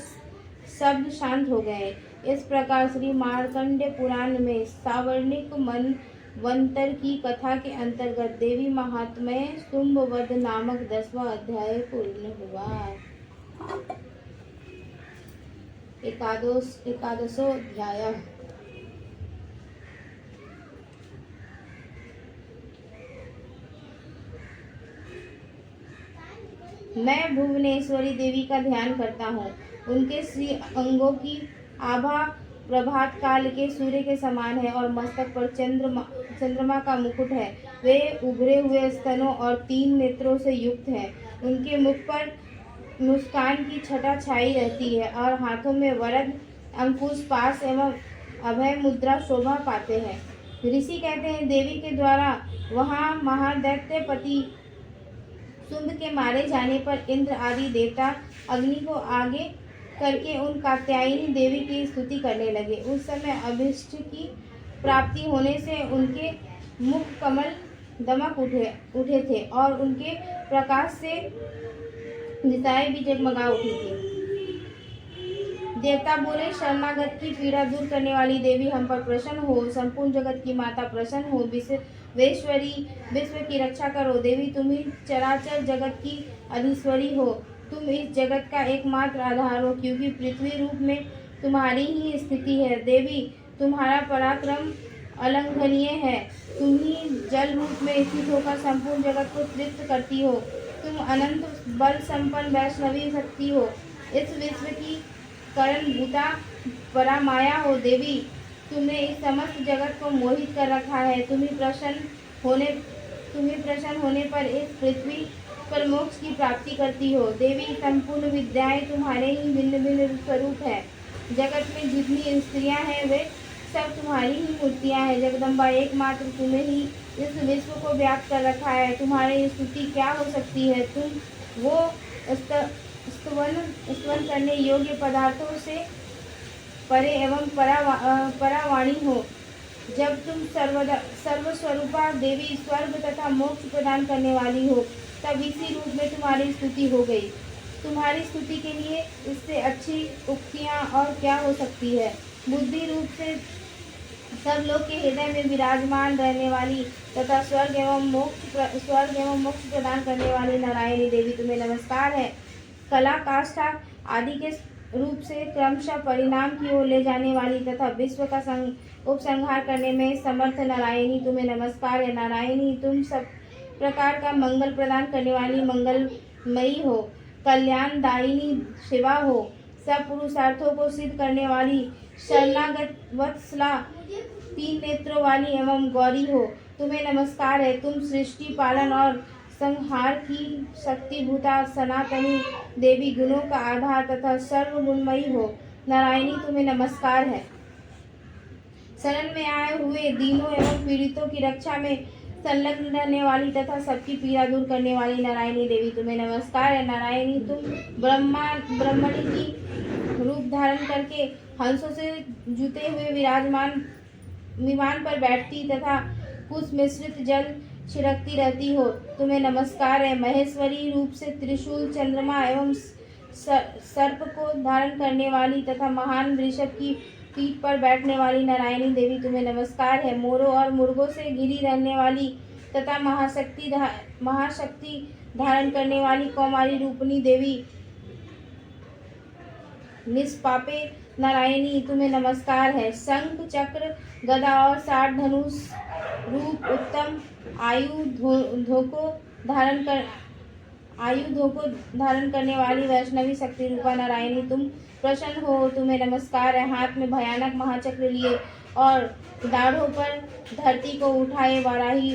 Speaker 1: शब्द शांत हो गए। इस प्रकार श्री मार्कंडेय पुराण में सावर्णिक मनवंतर की कथा के अंतर्गत देवी महात्म्य शुंभ वध नामक 10वां अध्याय पूर्ण हुआ। एकादशो अध्याय। मैं भुवनेश्वरी देवी का ध्यान करता हूँ। उनके श्री अंगों की आभा प्रभात काल के सूर्य के समान है और मस्तक पर चंद्रमा का मुकुट है। वे उभरे हुए स्तनों और 3 नेत्रों से युक्त है। उनके मुख पर मुस्कान की छटा छाई रहती है और हाथों में वरद, अंकुश, पाश एवं अभय मुद्रा शोभा पाते हैं। ऋषि कहते हैं देवी के द्वारा वहाँ महादैत्यपति शुंभ के मारे जाने पर इंद्र आदि देवता अग्नि को आगे करके उन कात्यायनी देवी की स्तुति करने लगे। उस समय अभिष्ट की प्राप्ति होने से उनके मुख कमल दमक उठे थे और उनके प्रकाश से दिशाएं भी जगमगा उठी थी। देवता बोले, शरणागत की पीड़ा दूर करने वाली देवी हम पर प्रसन्न हो। संपूर्ण जगत की माता प्रसन्न हो। विश्वेश्वरी, विश्व की रक्षा करो। देवी तुम ही चराचर जगत की अधीश्वरी हो। तुम इस जगत का एकमात्र आधार हो क्योंकि पृथ्वी रूप में तुम्हारी ही स्थिति है। देवी तुम्हारा पराक्रम अलंघनीय है। तुम ही जल रूप में स्थित होकर संपूर्ण जगत को तृप्त करती हो। तुम अनंत बल संपन्न वैष्णवी शक्ति हो। इस विश्व की करणभूता परामाया हो। देवी तुमने इस समस्त जगत को मोहित कर रखा है। तुम्हें प्रसन्न होने पर इस पृथ्वी पर मोक्ष की प्राप्ति करती हो। देवी संपूर्ण विद्याएं तुम्हारे ही भिन्न भिन्न स्वरूप है। जगत में जितनी स्त्रियां हैं वे सब तुम्हारी ही मूर्तियां हैं। जगदम्बा एकमात्र तुम्हें ही इस विश्व को व्याप्त कर रखा है। तुम्हारी स्तुति क्या हो सकती है। तुम वो स्तवन करने योग्य पदार्थों से परे एवं परावाणी हो। जब तुम सर्वस्वरूपा देवी स्वर्ग तथा मोक्ष प्रदान करने वाली हो तब इसी रूप में तुम्हारी स्तुति हो गई। तुम्हारी स्तुति के लिए इससे अच्छी उक्तियाँ और क्या हो सकती है। बुद्धि रूप से सब लोग के हृदय में विराजमान रहने वाली तथा स्वर्ग एवं मोक्ष प्रदान करने वाली नारायणी देवी तुम्हें नमस्कार है। कला, काष्ठा आदि के रूप से क्रमशः परिणाम की ओर ले जाने वाली तथा विश्व का उपसंहार करने में समर्थ नारायणी तुम्हें नमस्कार है। नारायणी तुम सब प्रकार का मंगल प्रदान करने वाली मंगलमयी हो। कल्याणदायिनी शिवा हो। सब पुरुषार्थों को सिद्ध करने वाली शरणागत वत्सला 3 नेत्रों वाली एवं गौरी हो। तुम्हें नमस्कार है। तुम सृष्टि, पालन और संहार की शक्तिभूता सनातनी देवी गुणों का आधार तथा सर्वगुणमयी हो। नारायणी तुम्हें नमस्कार है। शरण में आए हुए दीनों एवं पीड़ितों की रक्षा में संलग्न रहने वाली तथा सबकी पीड़ा दूर करने वाली नारायणी देवी तुम्हें नमस्कार है। नारायणी तुम ब्रह्मणी की रूप धारण करके हंसों से जुते हुए विमान पर बैठती तथा कुछ मिश्रित जल छिड़कती रहती हो, तुम्हें नमस्कार है। महेश्वरी रूप से त्रिशूल, चंद्रमा एवं सर्प को धारण करने वाली तथा महान वृषभ की पीठ पर बैठने वाली नारायणी देवी, तुम्हें नमस्कार है। मोरों और मुर्गों से घिरी रहने वाली तथा महाशक्ति धारण करने वाली कौमारी रूपनी देवी, निष्पापे नारायणी, तुम्हें नमस्कार है। शंख, चक्र, गदा और 60 धनुष रूप उत्तम आयुधों को धारण करने वाली वैष्णवी शक्ति रूपा नारायणी, तुम प्रसन्न हो, तुम्हें नमस्कार है। हाथ में भयानक महाचक्र लिए और दाढ़ों पर धरती को उठाए वाराही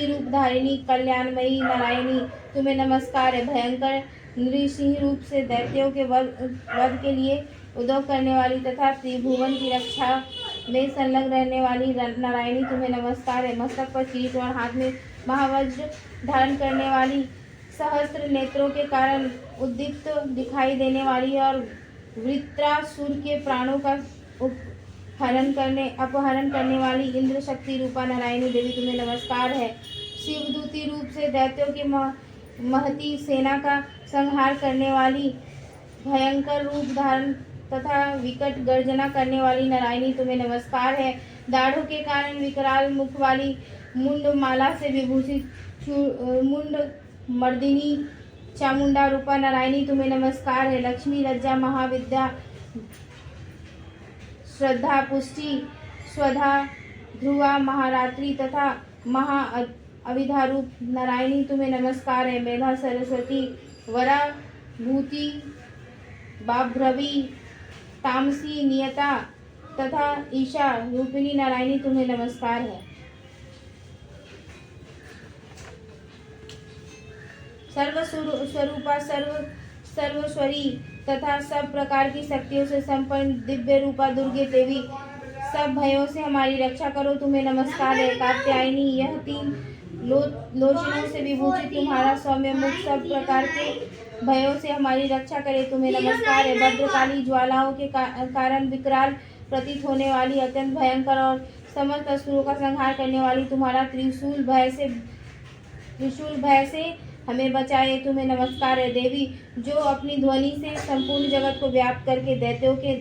Speaker 1: रूप धारिणी कल्याणमयी नारायणी, तुम्हें नमस्कार है। भयंकर नृसिंह रूप से दैत्यों के वध के लिए उद्योग करने वाली तथा त्रिभुवन की रक्षा में संलग्न रहने वाली नारायणी, तुम्हें नमस्कार है। मस्तक पर किरीट और हाथ में महावज्र धारण करने वाली, सहस्त्र नेत्रों के कारण उद्दीप्त दिखाई देने वाली और वृत्रासुर के प्राणों का अपहरण करने वाली इंद्र शक्ति रूपा नारायणी देवी, तुम्हें नमस्कार है। शिवदूती रूप से दैत्यों की महती सेना का संहार करने वाली, भयंकर रूप धारण तथा विकट गर्जना करने वाली नारायणी, तुम्हें नमस्कार है। दाढ़ों के कारण विकराल मुख वाली, मुंडमाला से विभूषित मुंड मर्दिनी चामुंडा रूपा नारायणी, तुम्हें नमस्कार है। लक्ष्मी, लज्जा, महाविद्या, श्रद्धा, पुष्टि, स्वधा, ध्रुवा, महारात्रि तथा अविधा रूप नारायणी, तुम्हें नमस्कार है। मेधा, सरस्वती, वरा, भूति, बाभ्रवी, तामसी, नियता तथा ईशा रूपिणी नारायणी, तुम्हें नमस्कार है। सर्वस्वरूपा, सर्वस्वरी तथा सब प्रकार की शक्तियों से संपन्न दिव्य रूपा दुर्गे देवी, सब भयों से हमारी रक्षा करो, तुम्हें नमस्कार है। कात्यायनी, यह 3 लोचनों से विभूषित तुम्हारा सौम्य मुख सब प्रकार के भयों से हमारी रक्षा करे, तुम्हें नमस्कार है। भद्रकाली, ज्वालाओं के कारण विकराल प्रतीत होने वाली, अत्यंत भयंकर और समस्त असुरों का संहार करने वाली, तुम्हारा त्रिशूल भय से हमें बचाए, तुम्हें नमस्कार है। देवी, जो अपनी ध्वनि से संपूर्ण जगत को व्याप्त करके दैत्यों के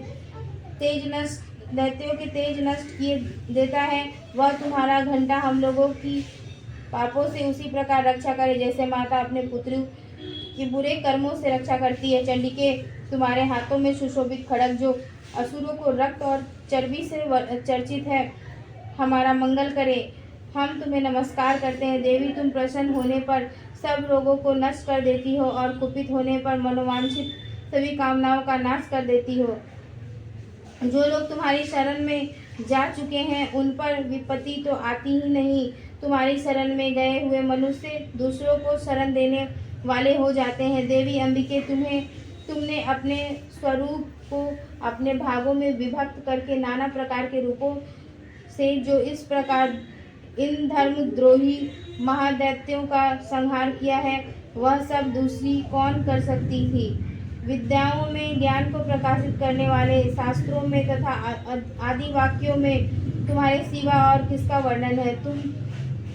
Speaker 1: तेज नष्ट किए देता है, वह तुम्हारा घंटा हम लोगों की पापों से उसी प्रकार रक्षा करे जैसे माता अपने पुत्र की बुरे कर्मों से रक्षा करती है। चंडिके, तुम्हारे हाथों में सुशोभित खड्ग जो असुरों को रक्त और चर्बी से चर्चित है, हमारा मंगल करे, हम तुम्हें नमस्कार करते हैं। देवी, तुम प्रसन्न होने पर सब रोगों को नष्ट कर देती हो और कुपित होने पर मनोवांछित सभी कामनाओं का नाश कर देती हो। जो लोग तुम्हारी शरण में जा चुके हैं उन पर विपत्ति तो आती ही नहीं, तुम्हारी शरण में गए हुए मनुष्य दूसरों को शरण देने वाले हो जाते हैं। देवी अंबिके, तुमने अपने स्वरूप को अपने भागों में विभक्त करके नाना प्रकार के रूपों से जो इस प्रकार इन धर्मद्रोही महादैत्यों का संहार किया है, वह सब दूसरी कौन कर सकती थी। विद्याओं में ज्ञान को प्रकाशित करने वाले, शास्त्रों में तथा आदि वाक्यों में तुम्हारे सिवा और किसका वर्णन है।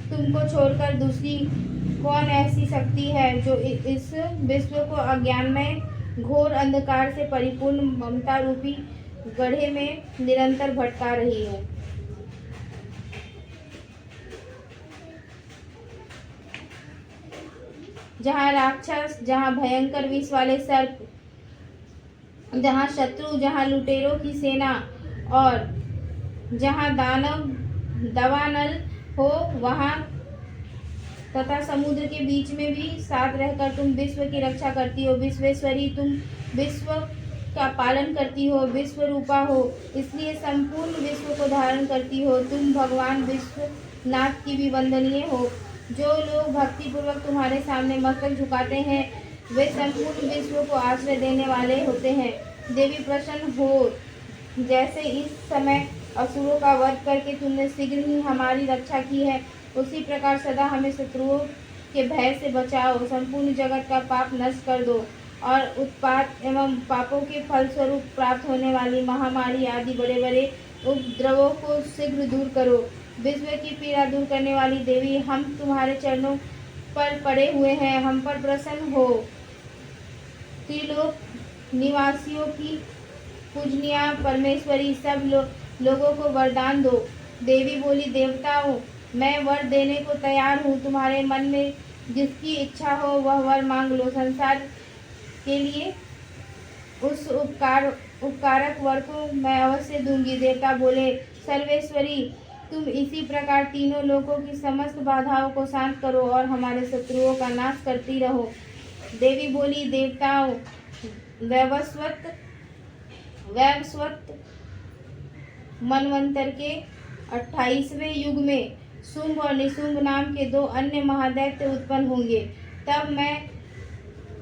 Speaker 1: तुमको छोड़कर दूसरी कौन ऐसी शक्ति है जो इस विश्व को अज्ञानमय घोर अंधकार से परिपूर्ण ममता रूपी गड्ढे में निरंतर भटका रही है। जहाँ राक्षस, जहाँ भयंकर विष वाले सर्प, जहाँ शत्रु, जहाँ लुटेरों की सेना और जहाँ दावानल हो, वहाँ तथा समुद्र के बीच में भी साथ रहकर तुम विश्व की रक्षा करती हो। विश्वेश्वरी, तुम विश्व का पालन करती हो, विश्व रूपा हो, इसलिए संपूर्ण विश्व को धारण करती हो। तुम भगवान विश्वनाथ की भी वंदनीय हो। जो लोग भक्तिपूर्वक तुम्हारे सामने मस्तक झुकाते हैं, वे संपूर्ण विश्व को आश्रय देने वाले होते हैं। देवी, प्रसन्न हो, जैसे इस समय असुरों का वध करके तुमने शीघ्र ही हमारी रक्षा की है, उसी प्रकार सदा हमें शत्रुओं के भय से बचाओ। संपूर्ण जगत का पाप नष्ट कर दो और उत्पात एवं पापों के फलस्वरूप प्राप्त होने वाली महामारी आदि बड़े बड़े उपद्रवों को शीघ्र दूर करो। विश्व की पीड़ा दूर करने वाली देवी, हम तुम्हारे चरणों पर पड़े हुए हैं, हम पर प्रसन्न हो। त्रिलोक निवासियों की पूजनीय परमेश्वरी, सब लोगों को वरदान दो। देवी बोली, देवताओं, मैं वर देने को तैयार हूँ। तुम्हारे मन में जिसकी इच्छा हो वह वर मांग लो। संसार के लिए उस उपकारक वर को मैं अवश्य दूंगी। देवता बोले, सर्वेश्वरी, तुम इसी प्रकार तीनों लोगों की समस्त बाधाओं को शांत करो और हमारे शत्रुओं का नाश करती रहो। देवी बोली, देवताओं, वैवस्वत मनवंतर के 28वें युग में शुंभ और निशुंभ नाम के 2 अन्य महादैत्य उत्पन्न होंगे। तब मैं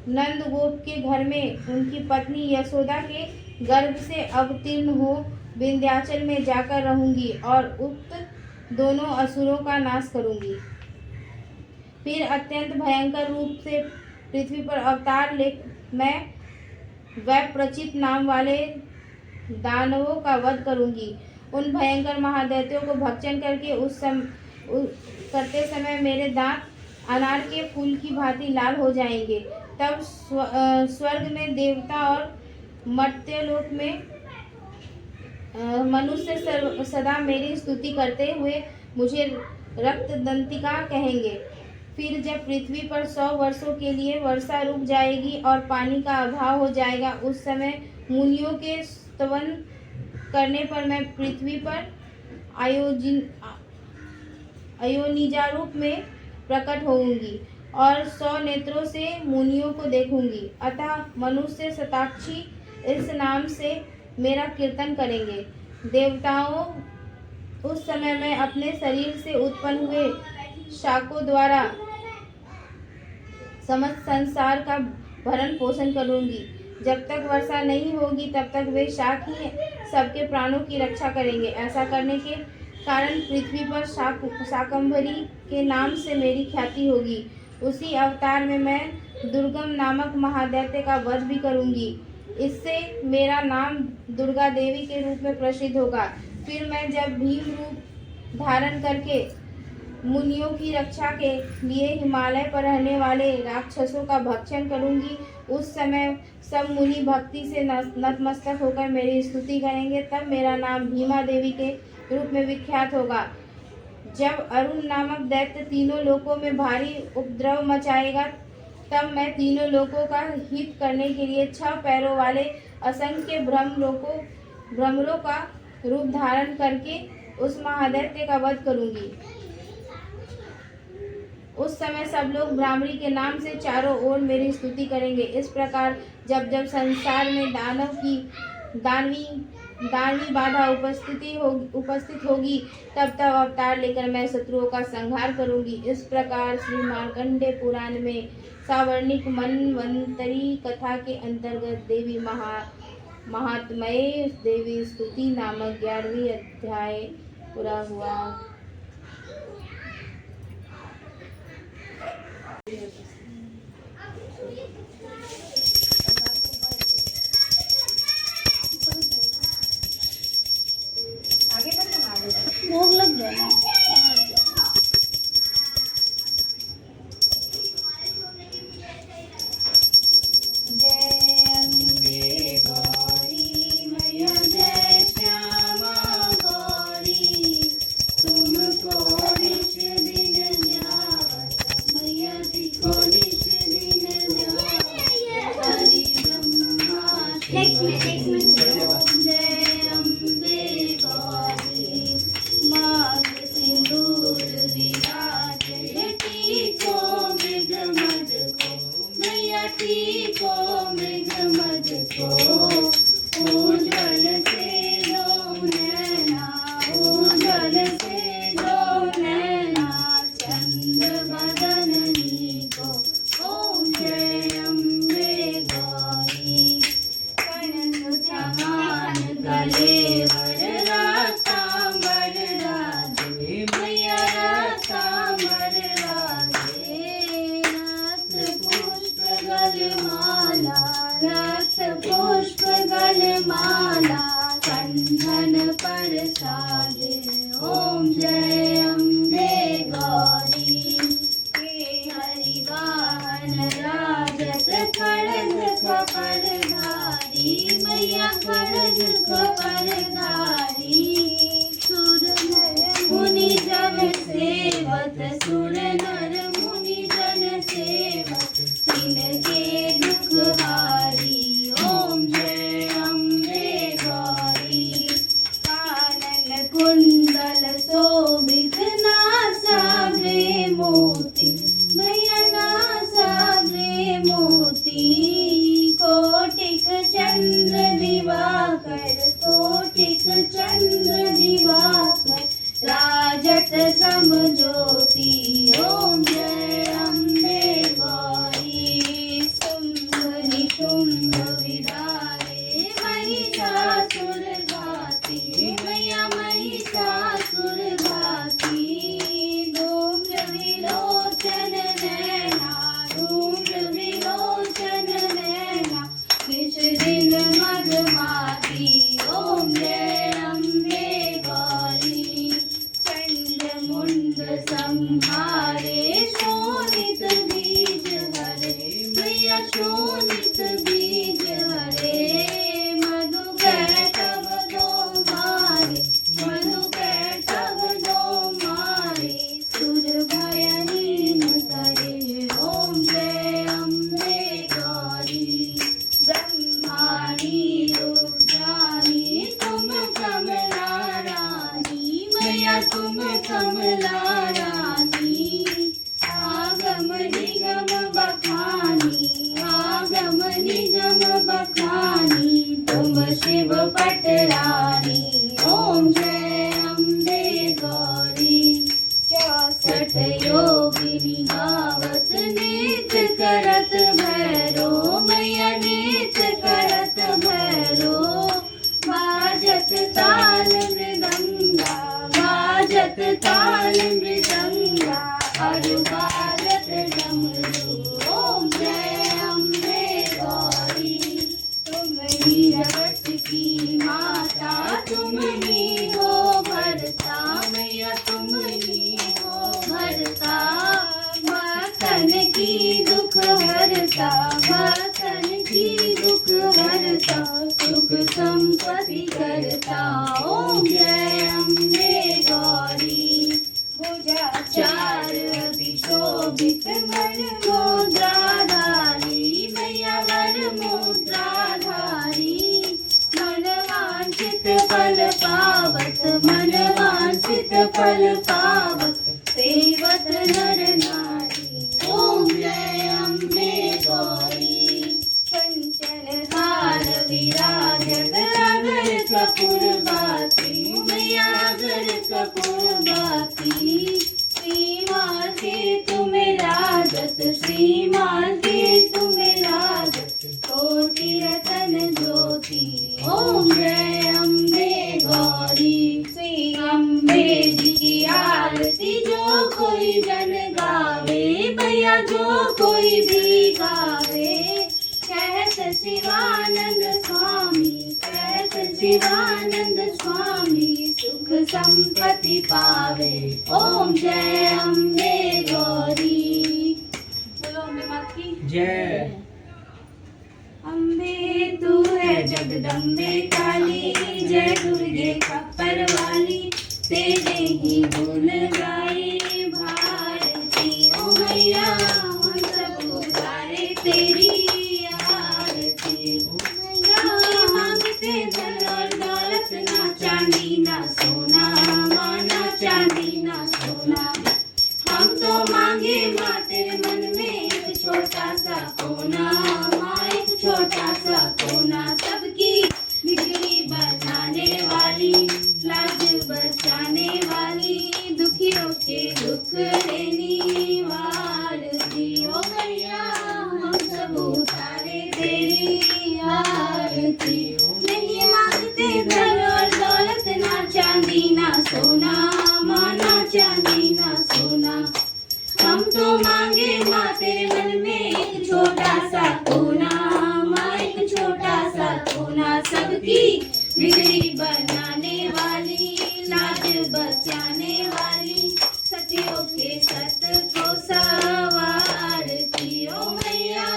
Speaker 1: नंदगोप के घर में उनकी पत्नी यशोदा के गर्भ से अवतीर्ण हो विंध्याचल में जाकर रहूंगी और उक्त दोनों असुरों का नाश करूंगी। फिर अत्यंत भयंकर रूप से पृथ्वी पर अवतार ले मैं वैप्रचित नाम वाले दानवों का वध करूंगी। उन भयंकर महादैत्यों को भक्षण करके करते समय मेरे दांत अनार के फूल की भांति लाल हो जाएंगे। तब स्वर्ग में देवता और मर्त्यलोक में मनुष्य सदा मेरी स्तुति करते हुए मुझे रक्तदंतिका कहेंगे। फिर जब पृथ्वी पर 100 वर्षों के लिए वर्षा रुक जाएगी और पानी का अभाव हो जाएगा, उस समय मुनियों के स्तवन करने पर मैं पृथ्वी पर अयोनिजा रूप में प्रकट होऊंगी और 100 नेत्रों से मुनियों को देखूंगी। अतः मनुष्य शताक्षी इस नाम से मेरा कीर्तन करेंगे। देवताओं, उस समय मैं अपने शरीर से उत्पन्न हुए शाकों द्वारा समस्त संसार का भरण पोषण करूंगी। जब तक वर्षा नहीं होगी तब तक वे शाक ही सबके प्राणों की रक्षा करेंगे। ऐसा करने के कारण पृथ्वी पर शाकंभरी के नाम से मेरी ख्याति होगी। उसी अवतार में मैं दुर्गम नामक महादैत्य का वध भी करूंगी। इससे मेरा नाम दुर्गा देवी के रूप में प्रसिद्ध होगा। फिर मैं जब भीम रूप धारण करके मुनियों की रक्षा के लिए हिमालय पर रहने वाले राक्षसों का भक्षण करूंगी, उस समय सब मुनि भक्ति से नतमस्तक होकर मेरी स्तुति करेंगे। तब मेरा नाम भीमा देवी के रूप में विख्यात होगा। जब अरुण नामक दैत्य तीनों लोकों में भारी उपद्रव मचाएगा, तब मैं तीनों लोकों का हित करने के लिए 6 पैरों वाले असंख्य भ्रमरों का रूप धारण करके उस महादैत्य का वध करूंगी। उस समय सब लोग भ्रामरी के नाम से चारों ओर मेरी स्तुति करेंगे। इस प्रकार जब जब संसार में दानवी बाधा उपस्थित होगी, तब तब अवतार लेकर मैं शत्रुओं का संहार करूंगी। इस प्रकार श्री मार्कंडेय पुराण में सावर्णिक मनवंतरी कथा के अंतर्गत देवी महात्म्य देवी स्तुति नामक 11वीं अध्याय पूरा हुआ।
Speaker 2: भोग लग गया।
Speaker 1: जय अम्बे गौरी मैया, जय श्यामा गौरी, तुमको निश दिन ध्यावत मैया जी को निश दिन ध्यावत। हरि ब्रह्मा जय अम्बे गौरी, माघ सिंदूर विराजे, टीको मृग मद को मैया, टीको मृग मद को। उज्ज्वल से दो नैना, उज्ज्वल से दो नैना, चंद्र बदननी को। ओम जय अम्बे गौरी। कनक समान गले वर रातांबर राजे, मैया रातांबर राजे। रक्त पुष्प गलमाला, रक्त पुष्प गलमाला, कंठन पर साजे। ओम जय अकड़ दुख परधारी। सुर नर मुनि जन सेवत, सुर नर मुनि जन सेवत, तिनके दुख हारी। ओम जय अम्बे गौरी। कानन कुंडल शोभित, नासाग्रे मोती, मैया नासाग्रे मोती। कोटिक चंद्र दिवाकर, कोटिक चंद्र दिवाकर, राजत समज्योति। ओम जय अम्बे गौरी। शुंभ निशुंभ विदारे, महिषासुर घाती, मैया महिषासुर घाती। धूम्र विलोचन नैना, धूम्र विलोचन नैना, निज दिन मधुमाती। ओम जय अम्बे गौरी। चंड मुंड संहारे, शोणित बीज हरे, मैया शोणित बीज हरे। मधु कैटभ दो मारे, मधु कैटभ दो मारे, सुर भयहीन करे। ओम जय अम्बे गौरी। ब्रह्माणी रुद्राणी, तुम कमला रानी, मैया तुम कमला रानी। आगम निगम बखानी, आगम निगम बखानी, तुम शिव पटरानी। ओम जय अम्बे गौरी। 64 योगिनी गावत, नृत्य करत भैरो, मैया नृत्य करत भैरो। बाजत ताल मृदंगा, बाजत ताल मृदंगा, अरु बाजत डमरू। ओम जय अम्बे गौरी। तुम ही जगत की माता, तुम ही हो भरता, मैया तुम ही हो भरता। भक्तन की दुख हरता, भक्तन की दुख हरता, सुख संपत्ति करता। ओम जय अम्बे गौरी। भुजाचार अभिशोभित, वर मुद्राधारी, मैया वर मुद्राधारी। मन वांछित फल पावत, मन वांछित फल पावत, सेवत नर नारी। ओम जय अम्बे गौरी। कंचन हार विराजत, अगर कपूर बाती, मैया अगर कपूर बाती। श्रीमान के तुम्हें राजत, श्रीमान के तुम्हें राजत, कोटि रतन ज्योति। ओम जय अम्बे गौरी। श्री अम्बे जी की आरती जो कोई जन गावे, भैया जो कोई भी गावे। कहत शिवानंद स्वामी, कहत शिवानंद स्वामी, सुख संपत्ति पावे। ओम जय अम्बे गौरी। बोलो अम्बे मात की
Speaker 2: जय।
Speaker 1: अम्बे तू है जगदम्बे काली, जय दुर्गे खप्पर वाली, तेरे ही गुण गाए भारती। ओ मैया हम सब उतारे तेरी आरती। मैया मांगते धन और दौलत, ना चांदी ना सोना, माना चांदी ना सोना। हम तो मांगे माँ तेरे मन में एक छोटा सा कोना, माँ एक छोटा सा कोना। सबकी बिगड़ी बनाने वाली, लाज बचाने वाली, दुखियों के दुख लेनी वाली। ओ मैया हम सब उतारे तेरी आरती। नहीं मांगते धन और दौलत, ना चांदी ना सोना, माना चांदी ना सोना। हम तो मांगे माँ तेरे मन में एक छोटा सा कोना, माँ एक छोटा सा कोना। सबकी बिगड़ी बनाने वाली, लाज बचाने वाली, सतियों के सत को सवारती। ओ मैया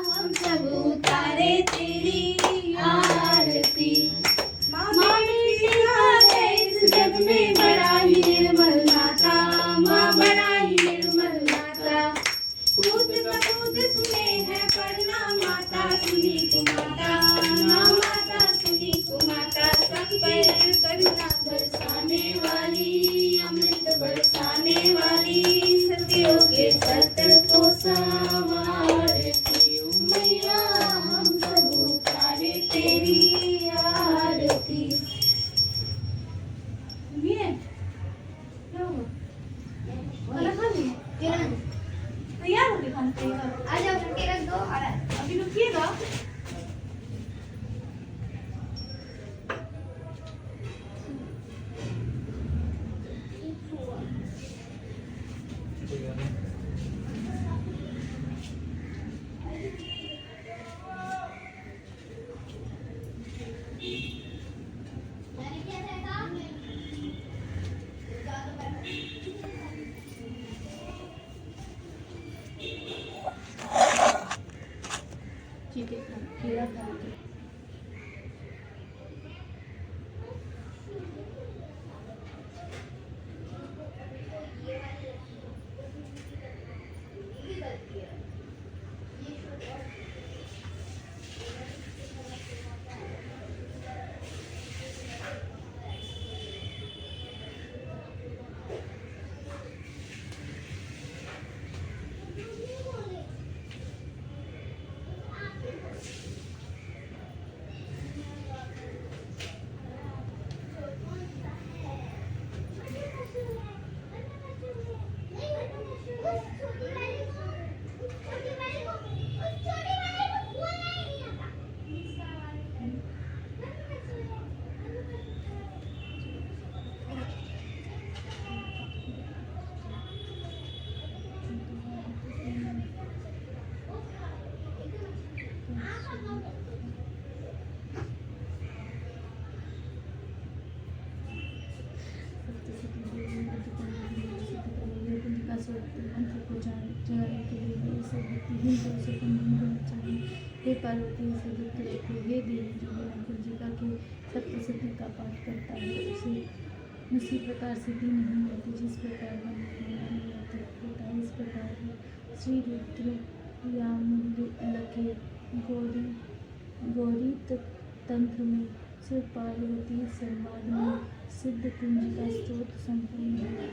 Speaker 1: हम सब उतारे तेरी आरती। ठीक है, कीड़ा था। हे पार्वती से दुख रखो, हे देवी जो बिना कुंजिका के सप्तशती का पाठ करता है उसे उसी प्रकार सिद्धि नहीं होती जिस प्रकार मन नहीं होता है। इस प्रकार श्री रुद्र याम लखे गौरी तंत्र में शिव पार्वती संवाद में सिद्ध कुंजिका स्तोत्र संपूर्ण है।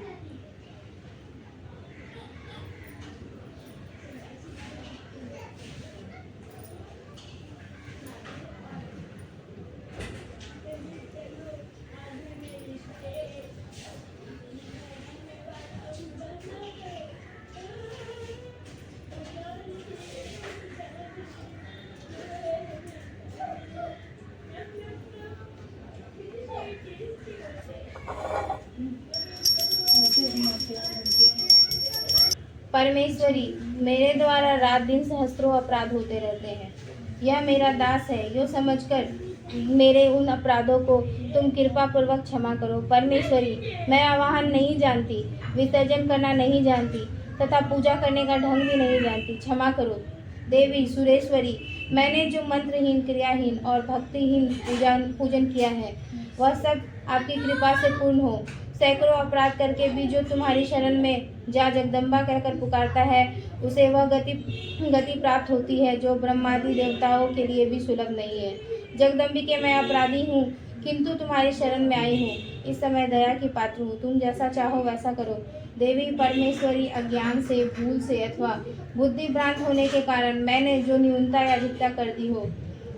Speaker 1: परमेश्वरी, मेरे द्वारा रात दिन सहस्त्रों अपराध होते रहते हैं। यह मेरा दास है, यो समझकर मेरे उन अपराधों को तुम कृपा पूर्वक क्षमा करो। परमेश्वरी, मैं आवाहन नहीं जानती, विसर्जन करना नहीं जानती तथा पूजा करने का ढंग भी नहीं जानती, क्षमा करो। देवी सुरेश्वरी, मैंने जो मंत्रहीन, क्रियाहीन और भक्तिहीन पूजन किया है वह सब आपकी कृपा से पूर्ण हो। सैकड़ों अपराध करके भी जो तुम्हारी शरण में जा जगदम्बा कहकर पुकारता है उसे वह गति प्राप्त होती है जो ब्रह्मादि देवताओं के लिए भी सुलभ नहीं है। जगदम्बिके, मैं अपराधी हूँ किंतु तुम्हारी शरण में आई हूँ। इस समय दया की पात्र हूँ, तुम जैसा चाहो वैसा करो। देवी परमेश्वरी, अज्ञान से, भूल से अथवा बुद्धि भ्रांत होने के कारण मैंने जो न्यूनता या अधिकता कर दी हो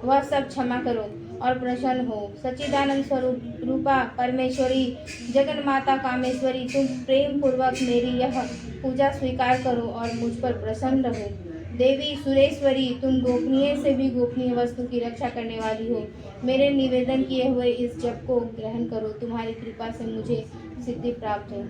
Speaker 1: वह सब क्षमा करो और प्रसन्न हो। सच्चिदानंद स्वरूप रूपा परमेश्वरी, जगन माता कामेश्वरी, तुम प्रेम पूर्वक मेरी यह पूजा स्वीकार करो और मुझ पर प्रसन्न रहो। देवी सुरेश्वरी, तुम गोपनीय से भी गोपनीय वस्तु की रक्षा करने वाली हो। मेरे निवेदन किए हुए इस जप को ग्रहण करो, तुम्हारी कृपा से मुझे सिद्धि प्राप्त हो।